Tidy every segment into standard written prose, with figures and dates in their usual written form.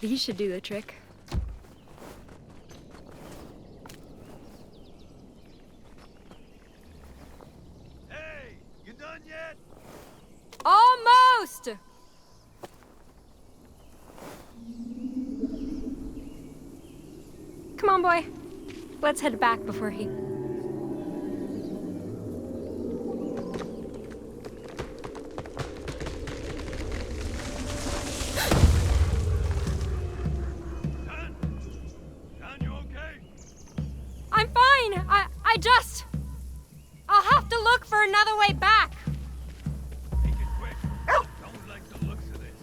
These should do the trick. Hey, you done yet? Almost! Come on, boy. Let's head back before he... Don, you okay? I'm fine! I'll have to look for another way back! Make it quick. Don't like the looks of this.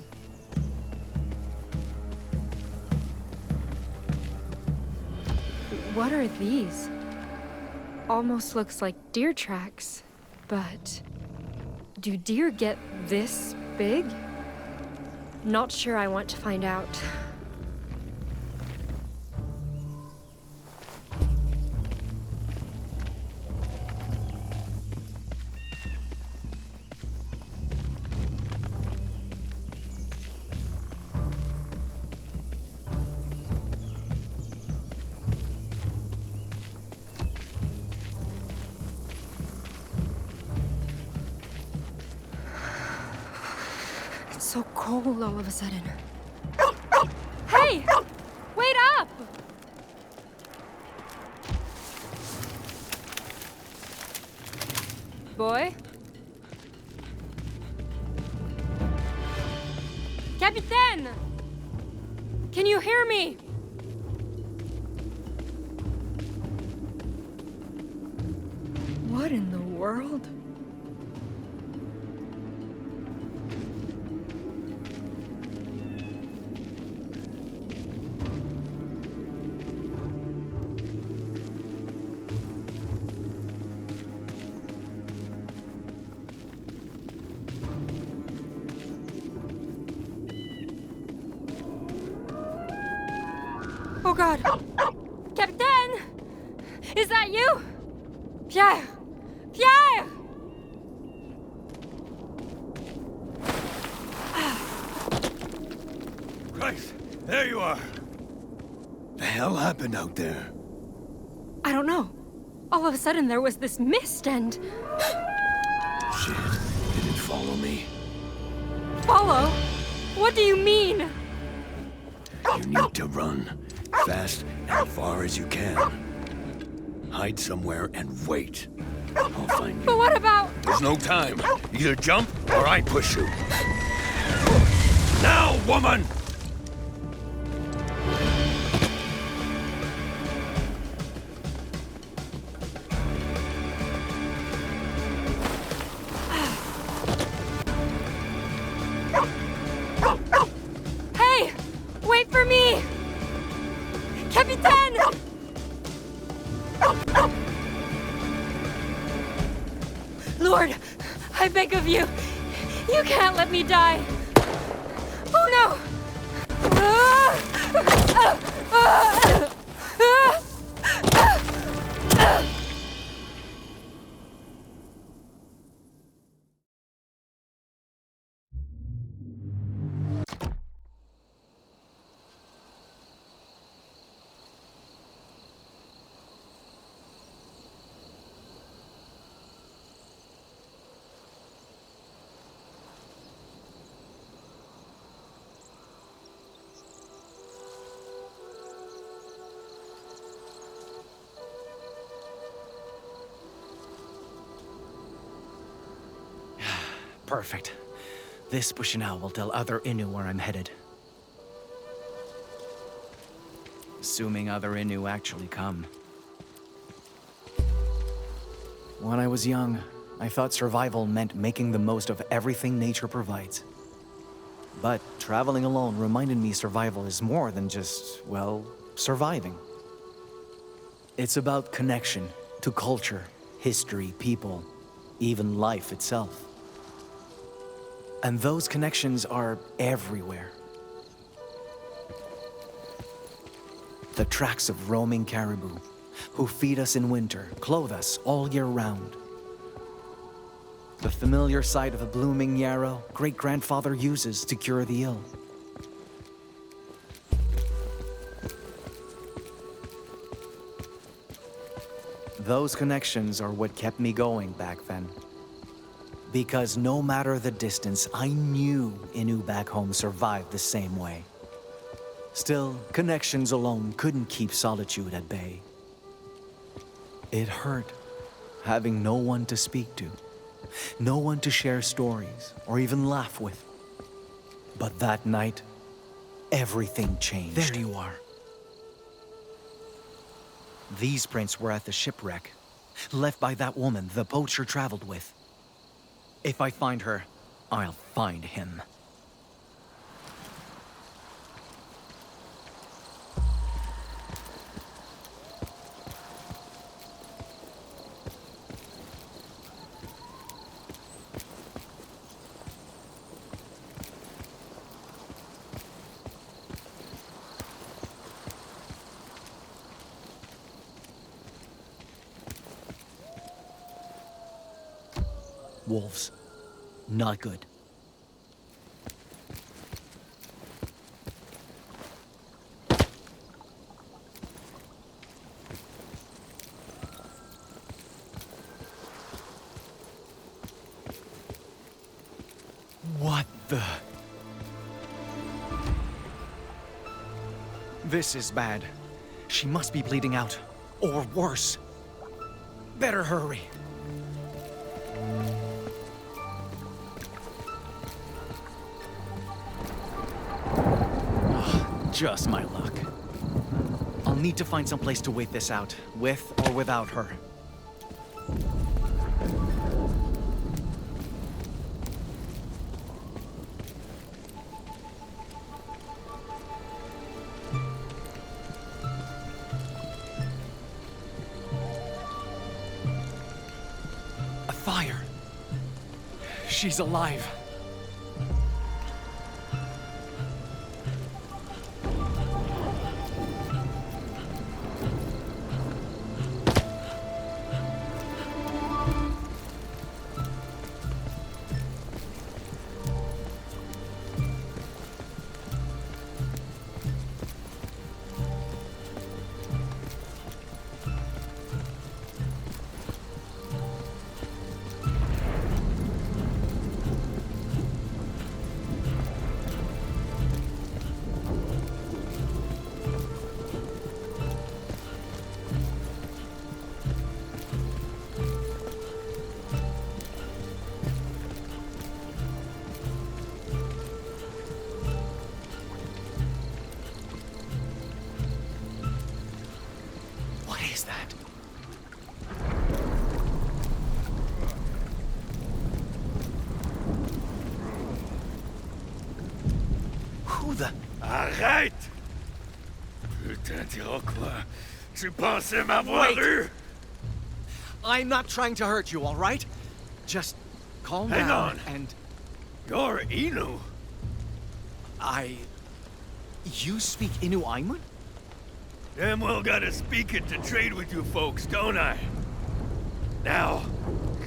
What are these? Almost looks like deer tracks, but... do deer get this big? Not sure I want to find out. It's so cold all of a sudden. Hey! Wait up! Boy? Capitaine! Can you hear me? What in the world? Oh God! Capitaine! Is that you? Pierre! Pierre! Christ, there you are. The hell happened out there? I don't know. All of a sudden there was this mist and... Shit, did it follow me? Follow? What do you mean? You need to run. Fast and far as you can. Hide somewhere and wait. I'll find you. But what about... There's no time. Either jump or I push you. Now, woman! Hey! Wait for me! Capitaine! Lord, I beg of you, you can't let me die. Oh no! Perfect. This pushing out will tell other Innu where I'm headed. Assuming other Innu actually come. When I was young, I thought survival meant making the most of everything nature provides. But traveling alone reminded me survival is more than just, well, surviving. It's about connection to culture, history, people, even life itself. And those connections are everywhere. The tracks of roaming caribou, who feed us in winter, clothe us all year round. The familiar sight of a blooming yarrow great-grandfather uses to cure the ill. Those connections are what kept me going back then. Because no matter the distance, I knew Inu back home survived the same way. Still, connections alone couldn't keep solitude at bay. It hurt, having no one to speak to, no one to share stories or even laugh with. But that night, everything changed. There you are. These prints were at the shipwreck, left by that woman the poacher traveled with. If I find her, I'll find him. Wolves. Not good. What the? This is bad. She must be bleeding out. Or worse. Better hurry. Just my luck. I'll need to find some place to wait this out, with or without her. A fire. She's alive. Arrête! Putain d'Iroquois, tu pensais m'avoir eu? I'm not trying to hurt you, all right? Just calm down. Hang on. And You're Inu. You speak Inu Aimun? Damn well gotta speak it to trade with you folks, don't I? Now,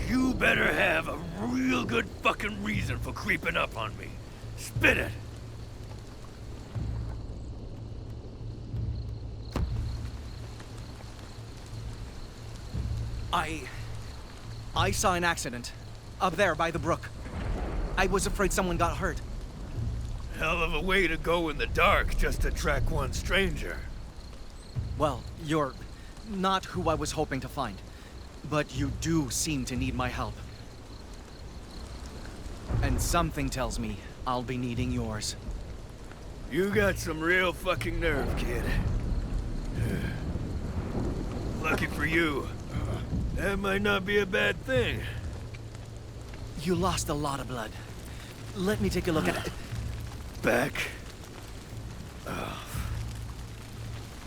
you better have a real good fucking reason for creeping up on me. Spit it! I saw an accident. Up there by the brook. I was afraid someone got hurt. Hell of a way to go in the dark just to track one stranger. Well, you're not who I was hoping to find. But you do seem to need my help. And something tells me I'll be needing yours. You got some real fucking nerve, kid. Lucky for you. That might not be a bad thing. You lost a lot of blood. Let me take a look at it. Back off.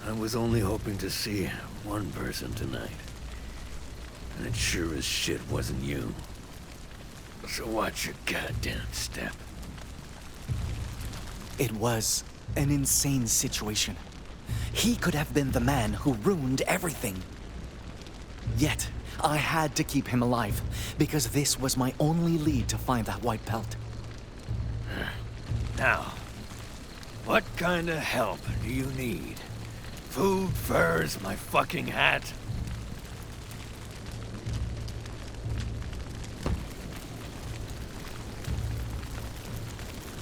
I was only hoping to see one person tonight. And it sure as shit wasn't you. So watch your goddamn step. It was an insane situation. He could have been the man who ruined everything. Yet, I had to keep him alive, because this was my only lead to find that white pelt. Now, what kind of help do you need? Food, furs, my fucking hat?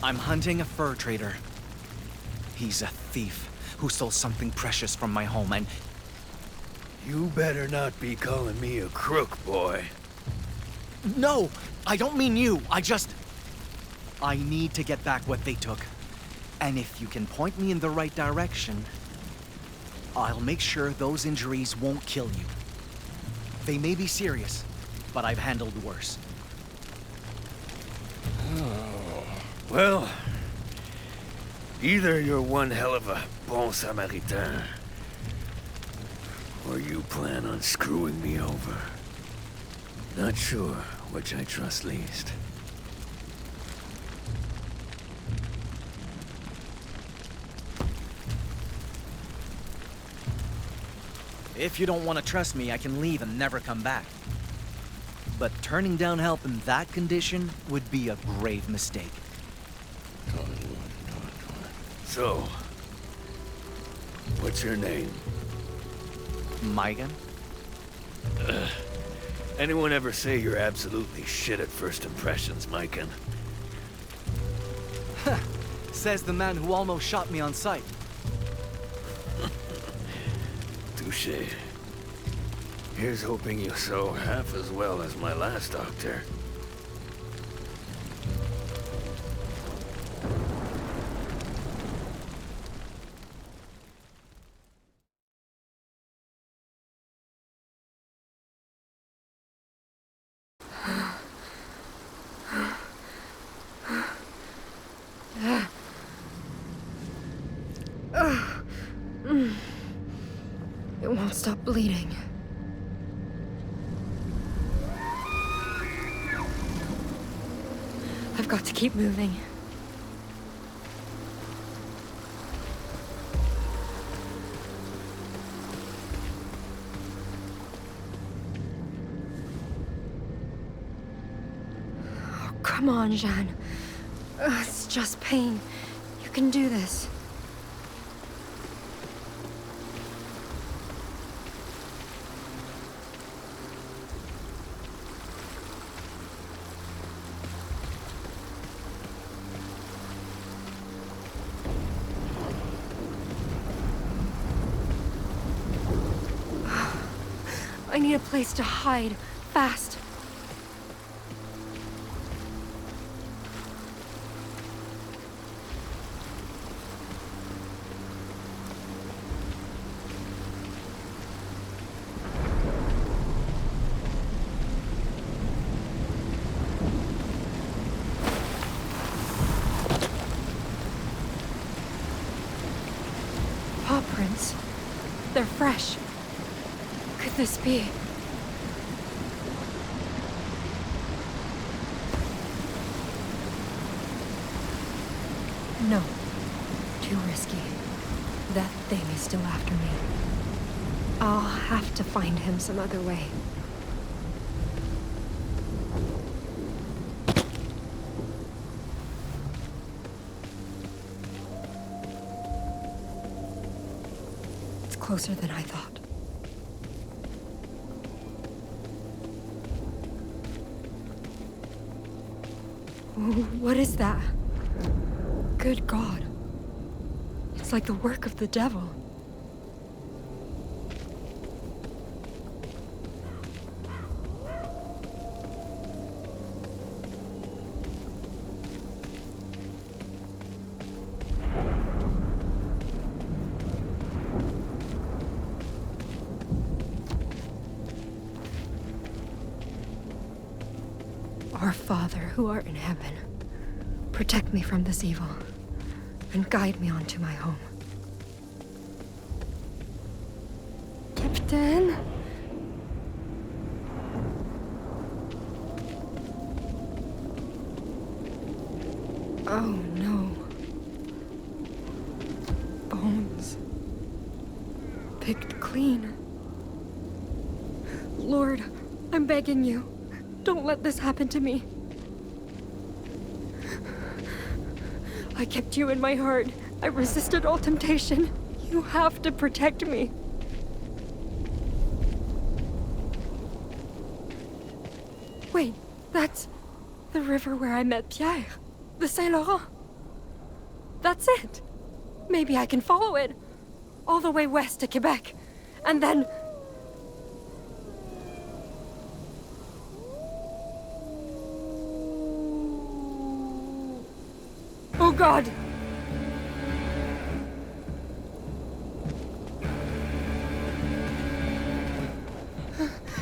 I'm hunting a fur trader. He's a thief who stole something precious from my home, and You better not be calling me a crook, boy. no, I don't mean you. I need to get back what they took. And if you can point me in the right direction, I'll make sure those injuries won't kill you. They may be serious, but I've handled worse. Well, either you're one hell of a bon Samaritain, or you plan on screwing me over. Not sure which I trust least. If you don't want to trust me, I can leave and never come back. But turning down help in that condition would be a grave mistake. So, what's your name? Megan? Anyone ever say you're absolutely shit at first impressions, Myken? Says the man who almost shot me on sight. Touché. Here's hoping you sew half as well as my last doctor. It won't stop bleeding. I've got to keep moving. Oh, come on, Jeanne. It's just pain. You can do this. I need a place to hide, fast. Paw prints. They're fresh. Could this be? No. Too risky. That thing is still after me. I'll have to find him some other way. It's closer than I thought. What is that? Good God. It's like the work of the devil. Our Father, who art in heaven, protect me from this evil, and guide me on to my home. Captain? Oh no. Bones. Picked clean. Lord, I'm begging you. Don't let this happen to me. I kept you in my heart. I resisted all temptation. You have to protect me. Wait, that's the river where I met Pierre. The Saint Laurent. That's it. Maybe I can follow it. All the way west to Quebec. And then... Oh God!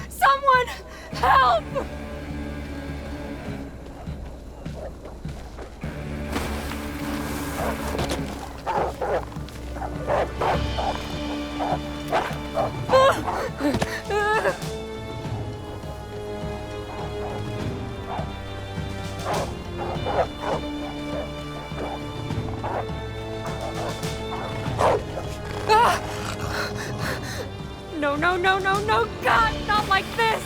Someone! Help! No, no, no, no, no, God, not like this!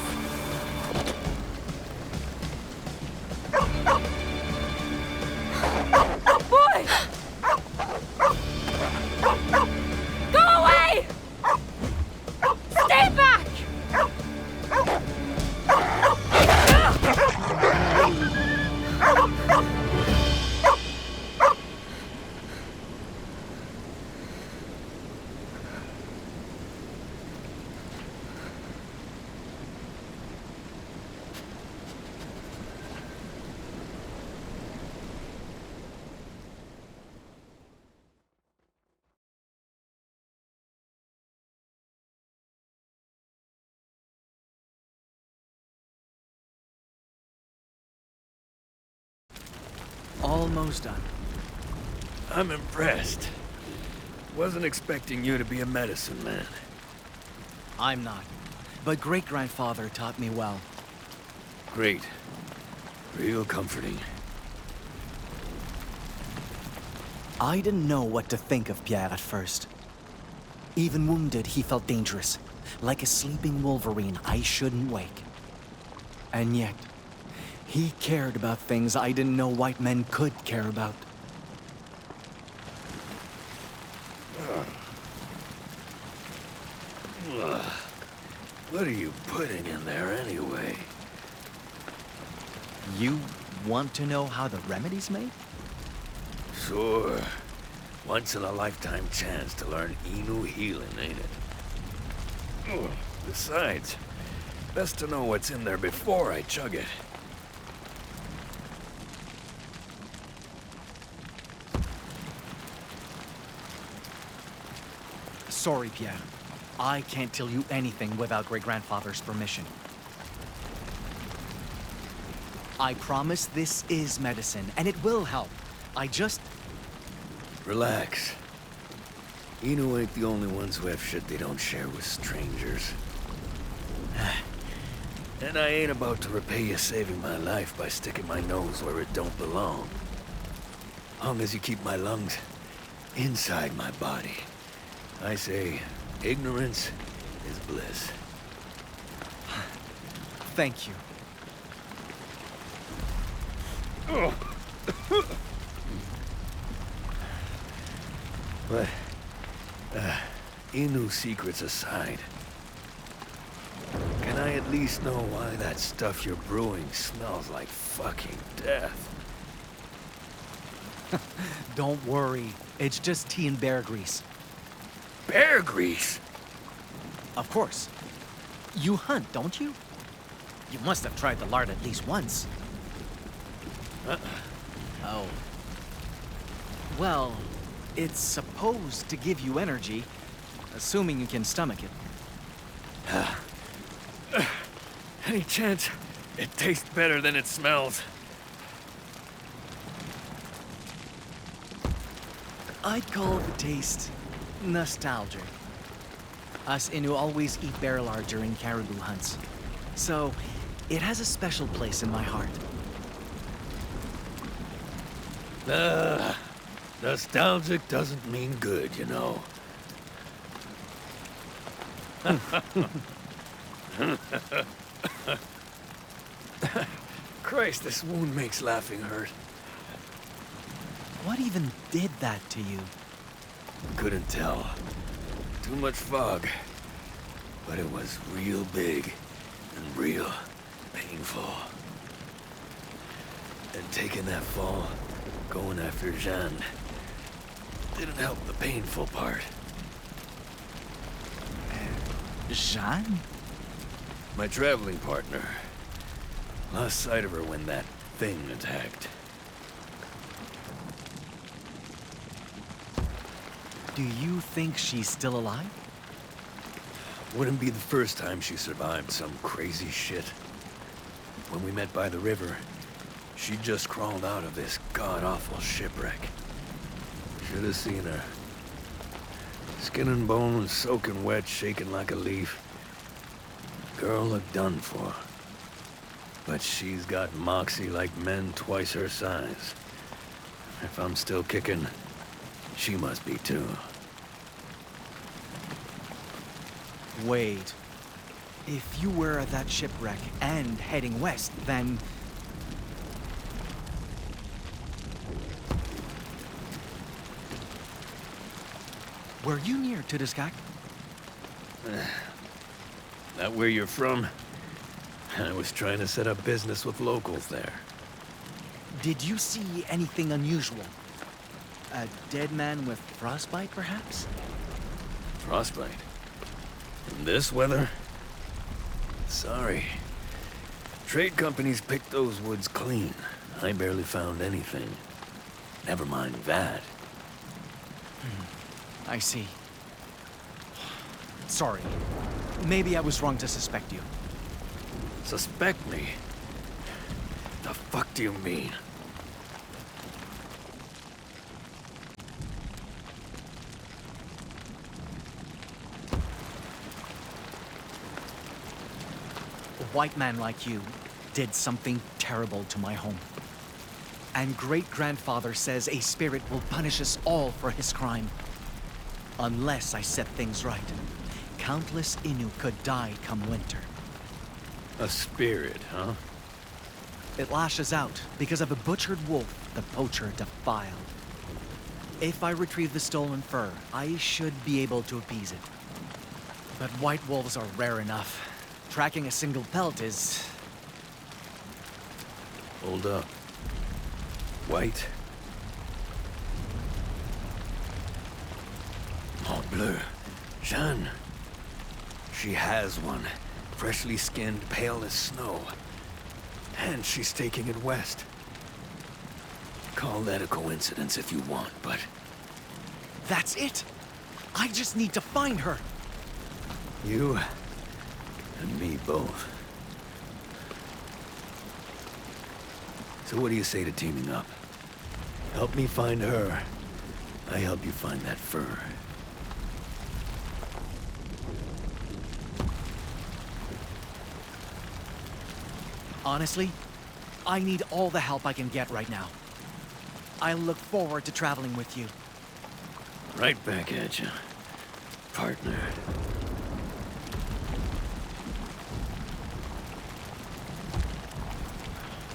Boy! Go away! Stay back! Almost done. I'm impressed. Wasn't expecting you to be a medicine man. I'm not. But great-grandfather taught me well. Great. Real comforting. I didn't know what to think of Pierre at first. Even wounded, he felt dangerous. Like a sleeping wolverine I shouldn't wake. And yet, he cared about things I didn't know white men could care about. What are you putting in there anyway? You want to know how the remedy's made? Sure. Once-in-a-lifetime chance to learn Inu healing, ain't it? Besides, best to know what's in there before I chug it. Sorry, Pierre. I can't tell you anything without great-grandfather's permission. I promise this is medicine, and it will help. I just... Relax. Inu ain't the only ones who have shit they don't share with strangers. And I ain't about to repay you saving my life by sticking my nose where it don't belong. Long as you keep my lungs inside my body. I say, ignorance is bliss. Thank you. But, Inu secrets aside, can I at least know why that stuff you're brewing smells like fucking death? Don't worry. It's just tea and bear grease. Bear grease? Of course. You hunt, don't you? You must have tried the lard at least once. Oh. Well, it's supposed to give you energy, assuming you can stomach it. Any chance it tastes better than it smells? I'd call the taste nostalgic. Us Innu always eat bear lard during caribou hunts, so it has a special place in my heart. Nostalgic doesn't mean good, you know. Christ, this wound makes laughing hurt. What even did that to you? Couldn't tell. Too much fog. But it was real big and real painful. And taking that fall, going after Jeanne, Didn't help the painful part. Jeanne? My traveling partner. Lost sight of her when that thing attacked. Do you think she's still alive? Wouldn't be the first time she survived some crazy shit. When we met by the river, she just crawled out of this god-awful shipwreck. Should have seen her. Skin and bones, soaking wet, shaking like a leaf. Girl looked done for. But she's got moxie like men twice her size. If I'm still kicking, she must be too. Wait. If you were at that shipwreck and heading west, then... Were you near Tudiskak? That where you're from? I was trying to set up business with locals there. Did you see anything unusual? A dead man with frostbite, perhaps? Frostbite? In this weather? Sorry. Trade companies pick those woods clean. I barely found anything. Never mind that. I see. Sorry. Maybe I was wrong to suspect you. Suspect me? The fuck do you mean? A white man like you did something terrible to my home. And great-grandfather says a spirit will punish us all for his crime. Unless I set things right, countless Innu could die come winter. A spirit, huh? It lashes out because of a butchered wolf the poacher defiled. If I retrieve the stolen fur, I should be able to appease it. But white wolves are rare enough. Tracking a single pelt is... Hold up. White? Oh, bleu. Jeanne. She has one. Freshly skinned, pale as snow. And she's taking it west. Call that a coincidence if you want, but... That's it! I just need to find her! You and me both. So what do you say to teaming up? Help me find her. I help you find that fur. Honestly, I need all the help I can get right now. I look forward to traveling with you. Right back at you, partner.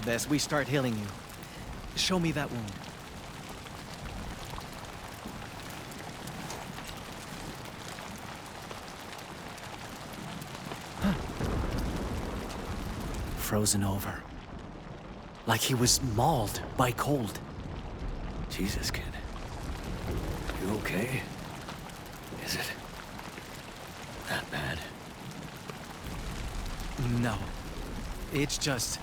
Best we start healing you. Show me that wound. Frozen over. Like he was mauled by cold. Jesus, kid. You okay? Is it that bad? No. It's just...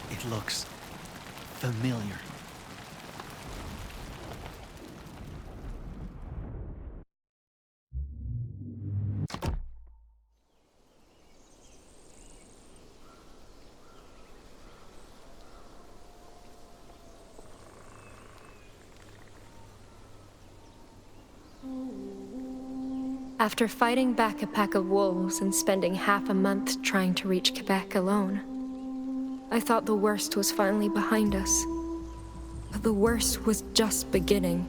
It looks familiar. After fighting back a pack of wolves and spending half a month trying to reach Quebec alone, I thought the worst was finally behind us. But the worst was just beginning.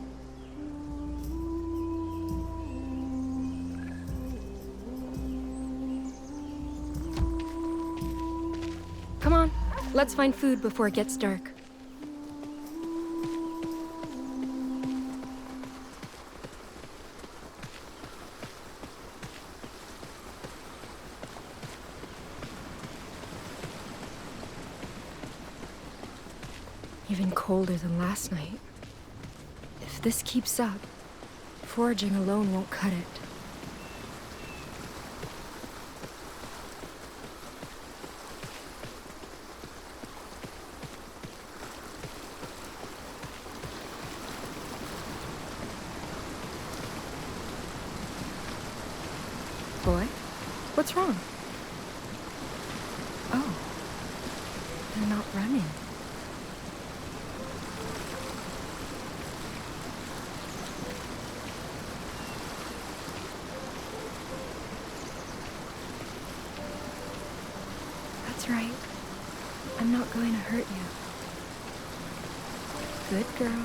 Come on, let's find food before it gets dark. Even colder than last night. this keeps up, foraging alone won't cut it. Boy, what's wrong? Oh, they're not running. That's right. I'm not going to hurt you. Good girl.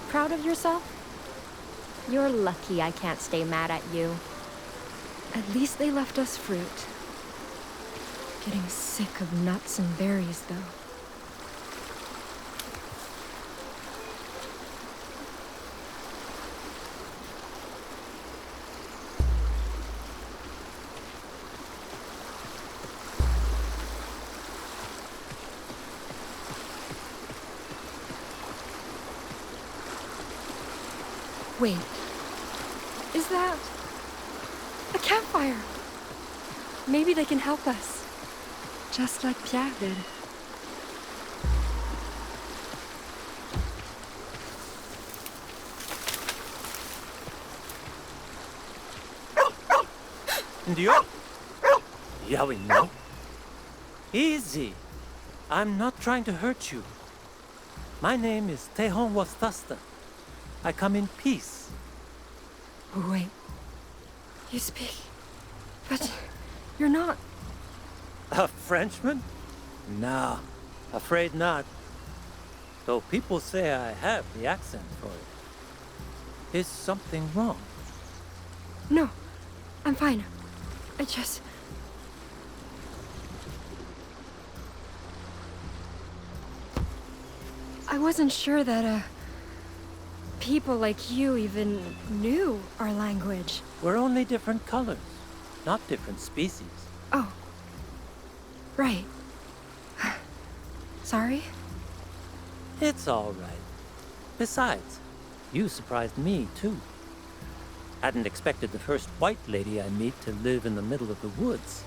Proud of yourself? You're lucky I can't stay mad at you. At least they left us fruit. Getting sick of nuts and berries, though. Wait, is that a campfire? Maybe they can help us, just like Pierre did. Dieu? Yeah, we know. Easy. I'm not trying to hurt you. My name is Tehon Wastasta. I come in peace. Oh, wait. You speak, but you're not. A Frenchman? Nah, afraid not. Though people say I have the accent for it. Is something wrong? No, I'm fine. I just... I wasn't sure that, people like you even knew our language. We're only different colors, not different species. Oh. Right. Sorry? It's all right. Besides, you surprised me, too. Hadn't expected the first white lady I meet to live in the middle of the woods.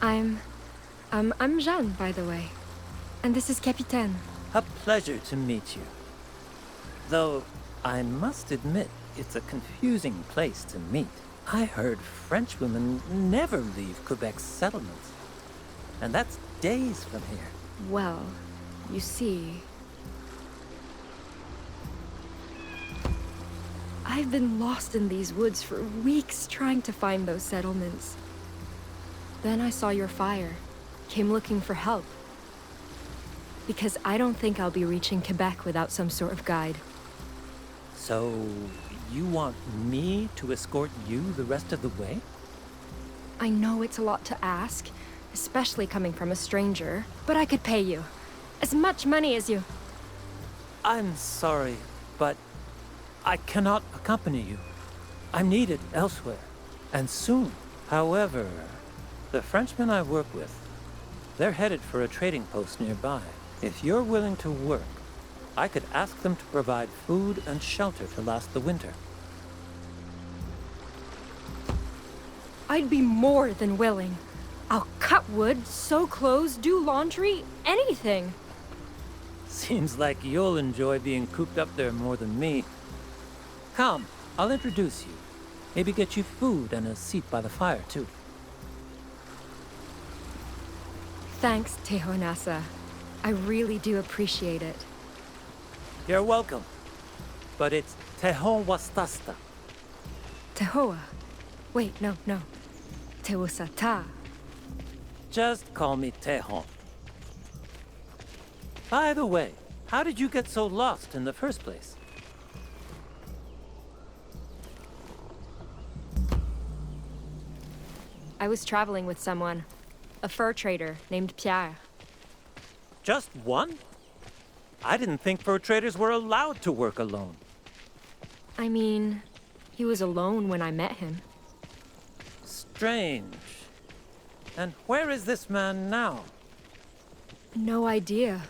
I'm Jeanne, by the way. And this is Capitaine. A pleasure to meet you. Though, I must admit, it's a confusing place to meet. I heard French women never leave Quebec's settlements. And that's days from here. Well, you see... I've been lost in these woods for weeks trying to find those settlements. Then I saw your fire, came looking for help. Because I don't think I'll be reaching Quebec without some sort of guide. So, you want me to escort you the rest of the way? I know it's a lot to ask, especially coming from a stranger, but I could pay you. As much money as you... I'm sorry, but I cannot accompany you. I'm needed elsewhere, and soon. However, the Frenchmen I work with, they're headed for a trading post nearby. If you're willing to work, I could ask them to provide food and shelter to last the winter. I'd be more than willing. I'll cut wood, sew clothes, do laundry, anything. Seems like you'll enjoy being cooped up there more than me. Come, I'll introduce you. Maybe get you food and a seat by the fire, too. Thanks, Tehonasa. I really do appreciate it. You're welcome. But it's Tehon Wastasta. Tehoa. Wait, no. Teosata. Just call me Tehon. By the way, how did you get so lost in the first place? I was traveling with someone. A fur trader named Pierre. Just one? I didn't think fur traders were allowed to work alone. I mean, he was alone when I met him. Strange. And where is this man now? No idea.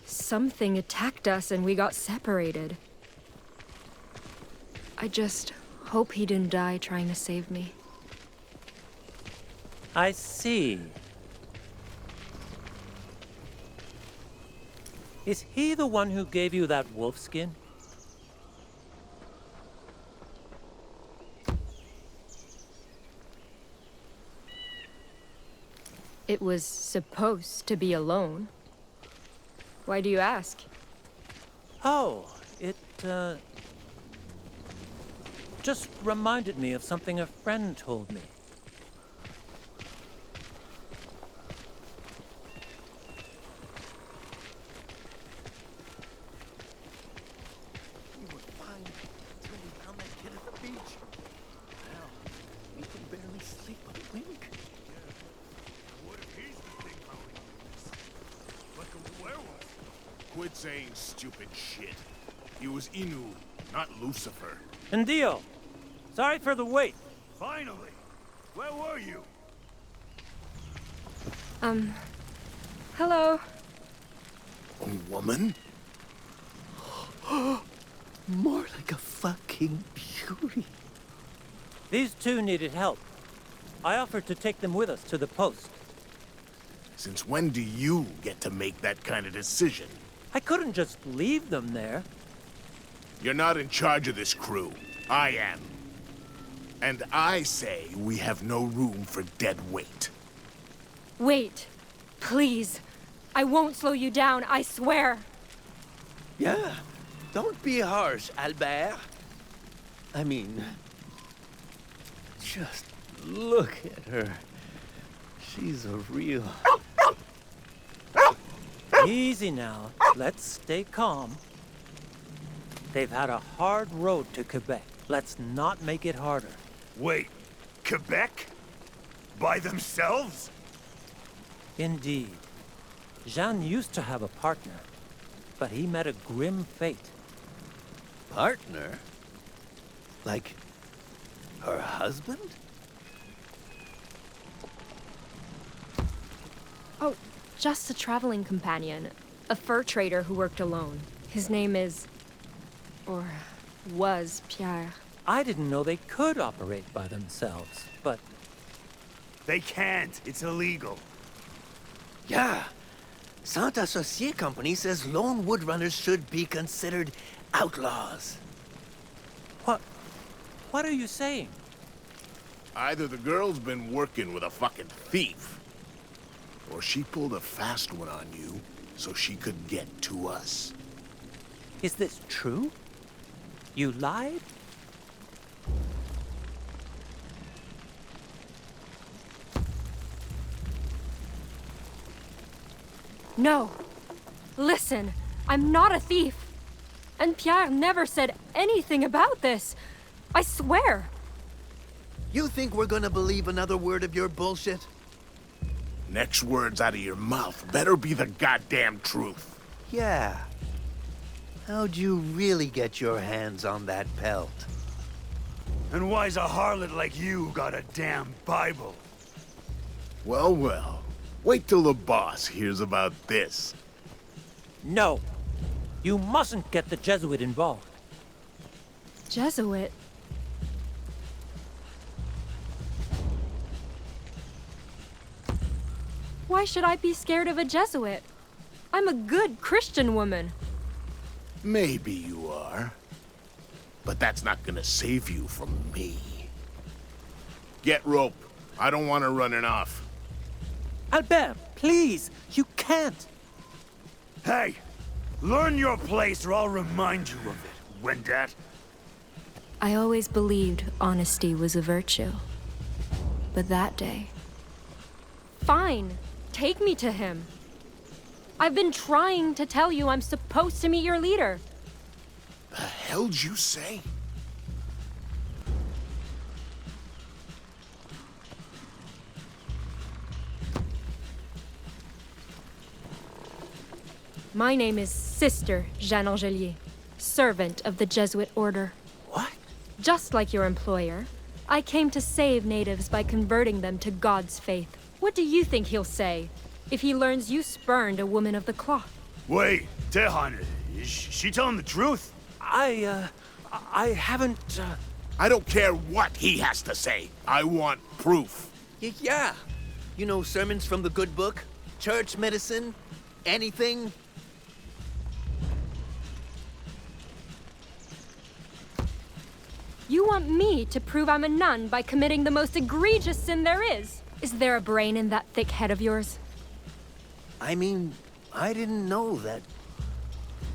Something attacked us and we got separated. I just hope he didn't die trying to save me. I see. Is he the one who gave you that wolf skin? It was supposed to be alone. Why do you ask? Oh, it, just reminded me of something a friend told me. We were fine until we found that kid at the beach. Now, we can barely sleep a wink. What if he's the thing howling us? Like a werewolf? Quit saying stupid shit. He was Inu, not Lucifer. And Dio, sorry for the wait. Finally! Where were you? Hello? A woman? More like a fucking beauty. These two needed help. I offered to take them with us to the post. Since when do you get to make that kind of decision? I couldn't just leave them there. You're not in charge of this crew. I am. And I say we have no room for dead weight. Wait. Please. I won't slow you down, I swear. Yeah, don't be harsh, Albert. I mean, just look at her. She's a real... Easy now. Let's stay calm. They've had a hard road to Quebec. Let's not make it harder. Wait, Quebec? By themselves? Indeed. Jeanne used to have a partner, but he met a grim fate. Partner? Like, her husband? Oh, just a traveling companion. A fur trader who worked alone. His name is... or was Pierre. I didn't know they could operate by themselves, but They can't. It's illegal. Yeah. Saint Associé Company says lone woodrunners should be considered outlaws. what are you saying? Either the girl's been working with a fucking thief, or she pulled a fast one on you so she could get to us. Is this true? You lied? No. Listen, I'm not a thief. And Pierre never said anything about this. I swear. You think we're gonna believe another word of your bullshit? Next words out of your mouth better be the goddamn truth. Yeah. How'd you really get your hands on that pelt? And why's a harlot like you got a damn Bible? Well, well. Wait till the boss hears about this. No. You mustn't get the Jesuit involved. Jesuit? Why should I be scared of a Jesuit? I'm a good Christian woman. Maybe you are. But that's not gonna save you from me. Get rope. I don't want her running off. Albert, please, you can't. Hey! Learn your place or I'll remind you of it, Wendat. I always believed honesty was a virtue. But that day... Fine. Take me to him. I've been trying to tell you I'm supposed to meet your leader. The hell'd you say? My name is Sister Jeanne Angelier, servant of the Jesuit order. What? Just like your employer, I came to save natives by converting them to God's faith. What do you think he'll say if he learns you spurned a woman of the cloth? Wait, Tehan, is she telling the truth? I haven't, I don't care what he has to say. I want proof. Yeah. You know, sermons from the good book, church medicine, anything. You want me to prove I'm a nun by committing the most egregious sin there is? Is there a brain in that thick head of yours? I mean, I didn't know that.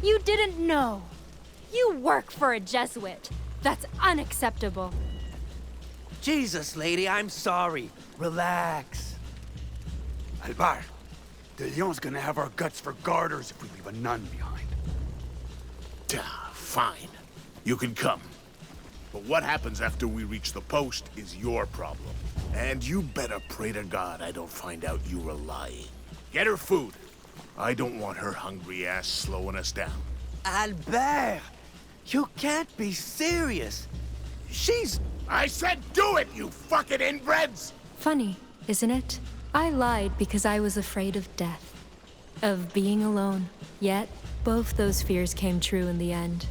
You didn't know. You work for a Jesuit. That's unacceptable. Jesus, lady, I'm sorry. Relax. Alvar, De Leon's gonna have our guts for garters if we leave a nun behind. Fine. You can come. But what happens after we reach the post is your problem. And you better pray to God I don't find out you were lying. Get her food. I don't want her hungry ass slowing us down. Albert, you can't be serious. She's... I said do it, you fucking inbreds! Funny, isn't it? I lied because I was afraid of death. Of being alone. Yet, both those fears came true in the end.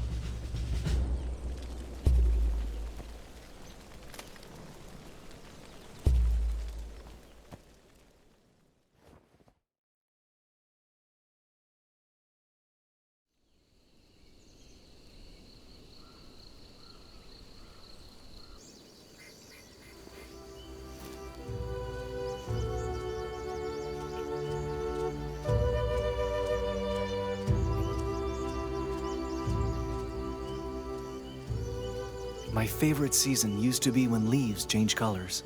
My favorite season used to be when leaves change colors.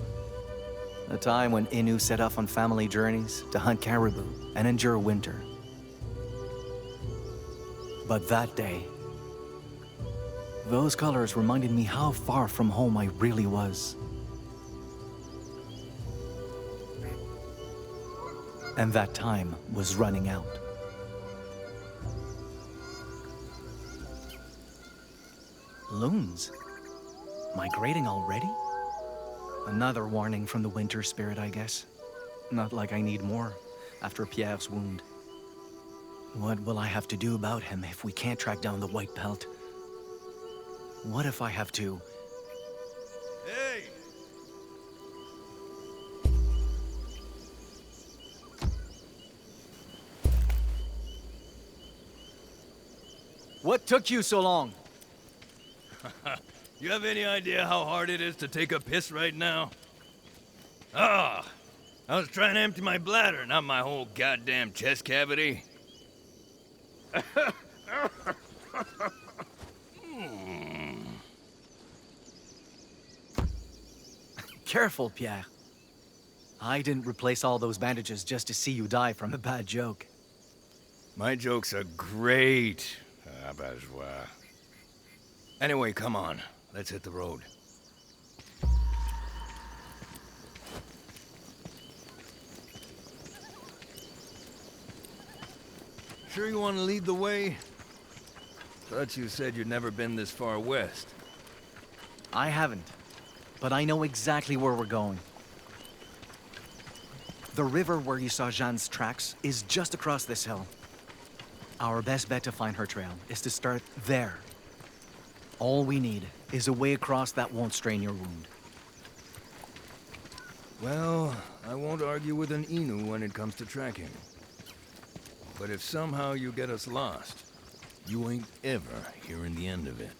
A time when Innu set off on family journeys to hunt caribou and endure winter. But that day, those colors reminded me how far from home I really was. And that time was running out. Loons? Migrating already? Another warning from the winter spirit, I guess. Not like I need more after Pierre's wound. What will I have to do about him if we can't track down the white pelt? What if I have to... Hey! What took you so long? You have any idea how hard it is to take a piss right now? Ah! I was trying to empty my bladder, not my whole goddamn chest cavity. Careful, Pierre. I didn't replace all those bandages just to see you die from a bad joke. My jokes are great. Ah, bourgeois. Anyway, come on. Let's hit the road. Sure you want to lead the way? Thought you said you'd never been this far west. I haven't, but I know exactly where we're going. The river where you saw Jeanne's tracks is just across this hill. Our best bet to find her trail is to start there. All we need is a way across that won't strain your wound. Well, I won't argue with an Inu when it comes to tracking. But if somehow you get us lost, you ain't ever hearing the end of it.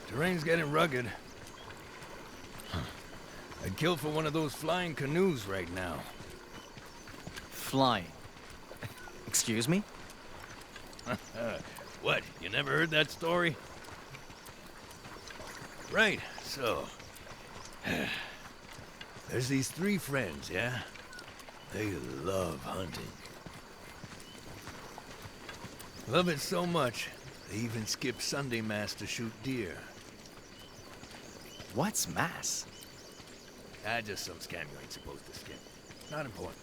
Terrain's getting rugged. I'd kill for one of those flying canoes right now. Flying. Excuse me? What, you never heard that story? Right, so... There's these three friends, yeah? They love hunting. Love it so much, they even skip Sunday Mass to shoot deer. What's Mass? Just some scam you ain't supposed to skip. Not important.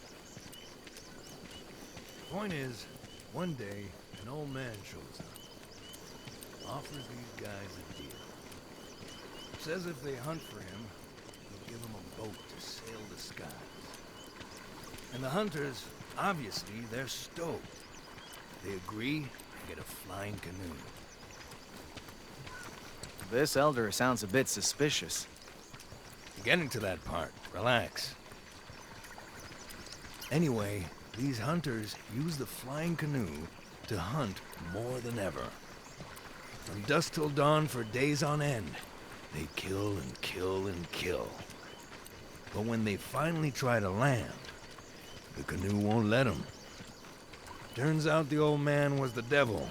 Point is, one day, an old man shows up. Offers these guys a deal. Says if they hunt for him, he'll give them a boat to sail the skies. And the hunters, obviously, they're stoked. They agree and get a flying canoe. This elder sounds a bit suspicious. Getting to that part. Relax. Anyway, these hunters use the flying canoe to hunt more than ever. From dusk till dawn for days on end, they kill and kill and kill. But when they finally try to land, the canoe won't let them. Turns out the old man was the devil,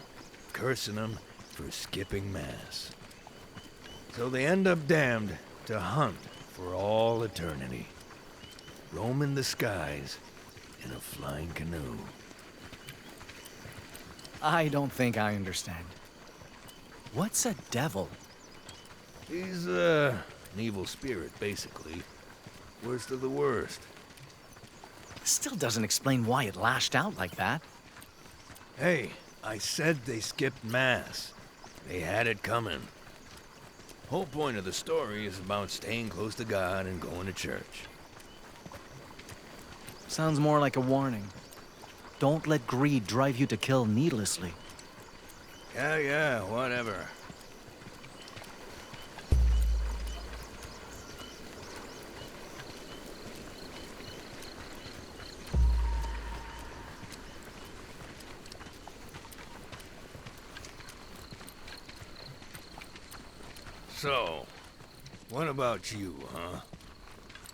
cursing them for skipping Mass. So they end up damned to hunt for all eternity, roaming the skies in a flying canoe. I don't think I understand. What's a devil? He's, an evil spirit, basically. Worst of the worst. Still doesn't explain why it lashed out like that. Hey, I said they skipped Mass. They had it coming. Whole point of the story is about staying close to God and going to church. Sounds more like a warning. Don't let greed drive you to kill needlessly. Yeah, whatever. So, what about you, huh?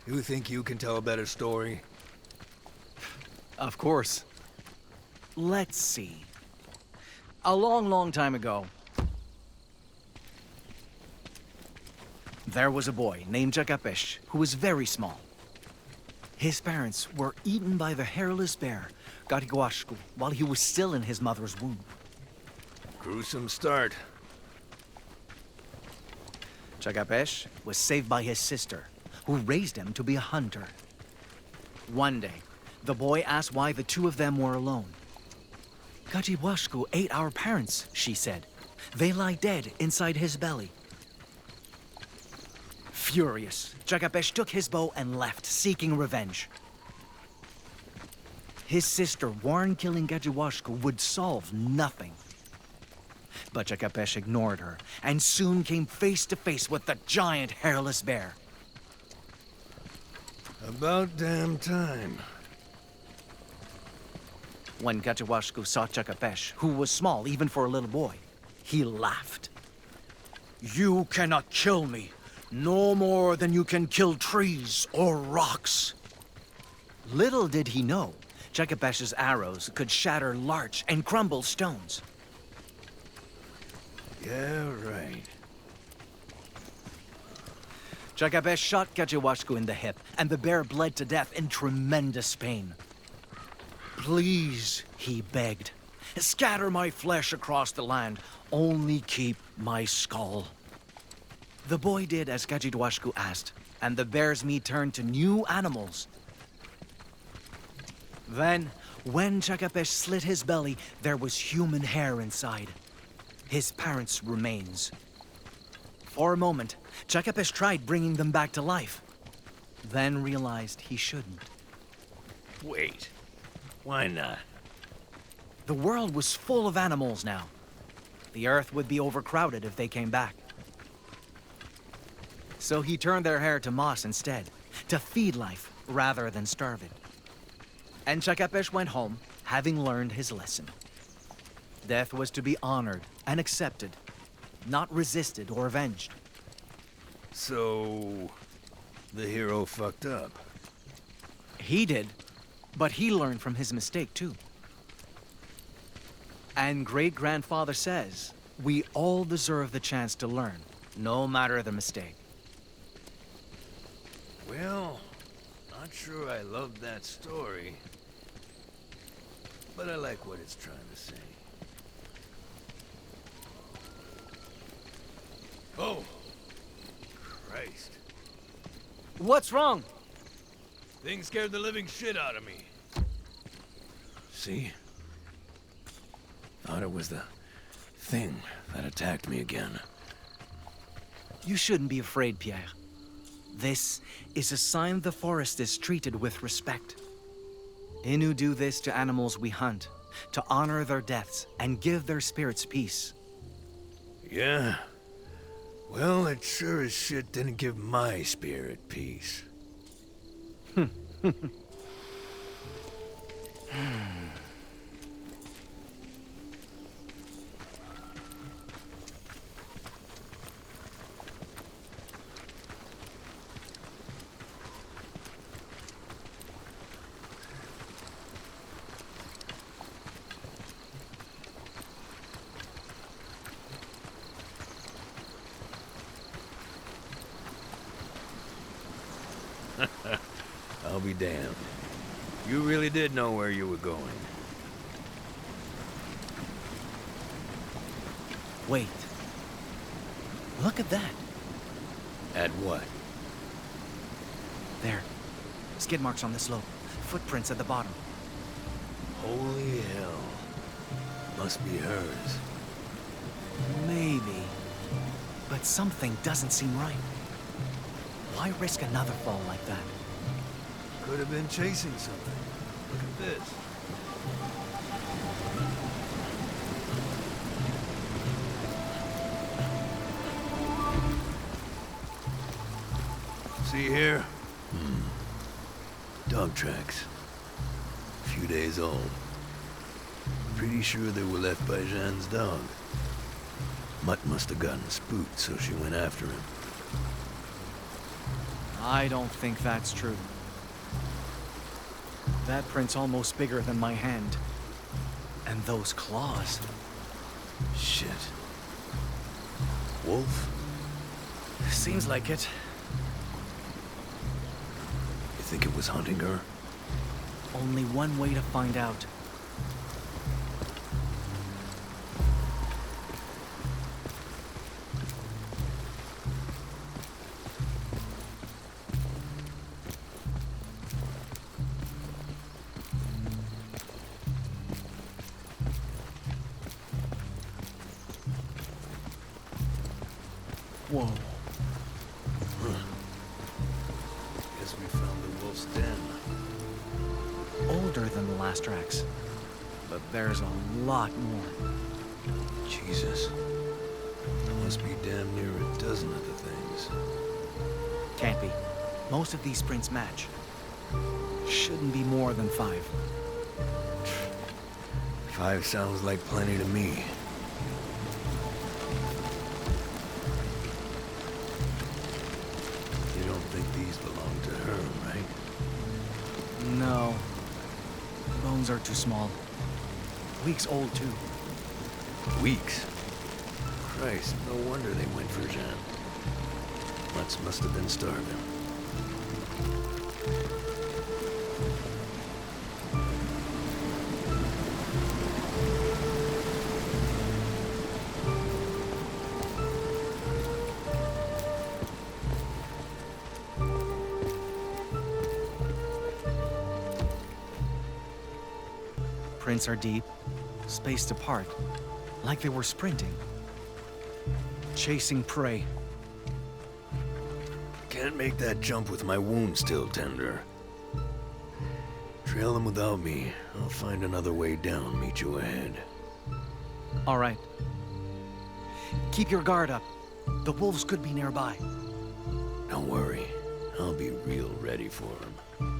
You think you can tell a better story? Of course. Let's see. A long time ago, there was a boy named Jakapesh who was very small. His parents were eaten by the hairless bear, Gariguashku, while he was still in his mother's womb. Gruesome start. Jakapesh was saved by his sister, who raised him to be a hunter. One day, the boy asked why the two of them were alone. Gariguashku ate our parents, she said. They lie dead inside his belly. Furious, Jakapesh took his bow and left, seeking revenge. His sister warned killing Gariguashku would solve nothing. But Jakapesh ignored her, and soon came face to face with the giant hairless bear. About damn time. When Gariguashku saw Jakapesh, who was small even for a little boy, he laughed. You cannot kill me, no more than you can kill trees or rocks. Little did he know, Jakapesh's arrows could shatter larch and crumble stones. Yeah, right. Jakapesh shot Gariguashku in the hip, and the bear bled to death in tremendous pain. Please, he begged, scatter my flesh across the land, only keep my skull. The boy did as Gariguashku asked, and the bear's meat turned to new animals. Then, when Jakapesh slit his belly, there was human hair inside. His parents' remains. For a moment, Jakapesh tried bringing them back to life, then realized he shouldn't. Wait. Why not? The world was full of animals now. The earth would be overcrowded if they came back. So he turned their hair to moss instead, to feed life rather than starve it. And Jakapesh went home, having learned his lesson. Death was to be honored and accepted, not resisted or avenged. So, the hero fucked up. He did, but he learned from his mistake too. And great-grandfather says, we all deserve the chance to learn, no matter the mistake. Well, Not sure I love that story, but I like what it's trying to say. Oh, Christ. What's wrong? Thing scared the living shit out of me. See? Thought it was the thing that attacked me again. You shouldn't be afraid, Pierre. This is a sign the forest is treated with respect. Innu do this to animals we hunt, to honor their deaths and give their spirits peace. Yeah? Well, it sure as shit didn't give my spirit peace. I'll be damned. You really did know where you were going. Wait. Look at that. At what? There. Skid marks on the slope. Footprints at the bottom. Holy hell. Must be hers. Maybe. But something doesn't seem right. Why risk another fall like that? Could have been chasing something. Look at this. See here? Dog tracks. A few days old. Pretty sure they were left by Jeanne's dog. Mutt must have gotten spooked, so she went after him. I don't think that's true. That print's almost bigger than my hand. And those claws. Shit. Wolf? Seems like it. You think it was hunting her? Only one way to find out. Whoa. Guess we found the wolf's den. Older than the last tracks. But there's a lot more. Jesus. Must be damn near a dozen of the things. Can't be. Most of these prints match. Shouldn't be more than 5. 5 sounds like plenty to me. You don't think these belong to her, right? No. Bones are too small. Weeks old, too. Weeks? Christ, no wonder they went for Jeanne. Mutts must have been starving. Prints are deep, spaced apart, like they were sprinting. Chasing prey. Can't make that jump with my wound still tender. Trail them without me. I'll find another way down, meet you ahead. All right. Keep your guard up. The wolves could be nearby. Don't worry. I'll be real ready for them.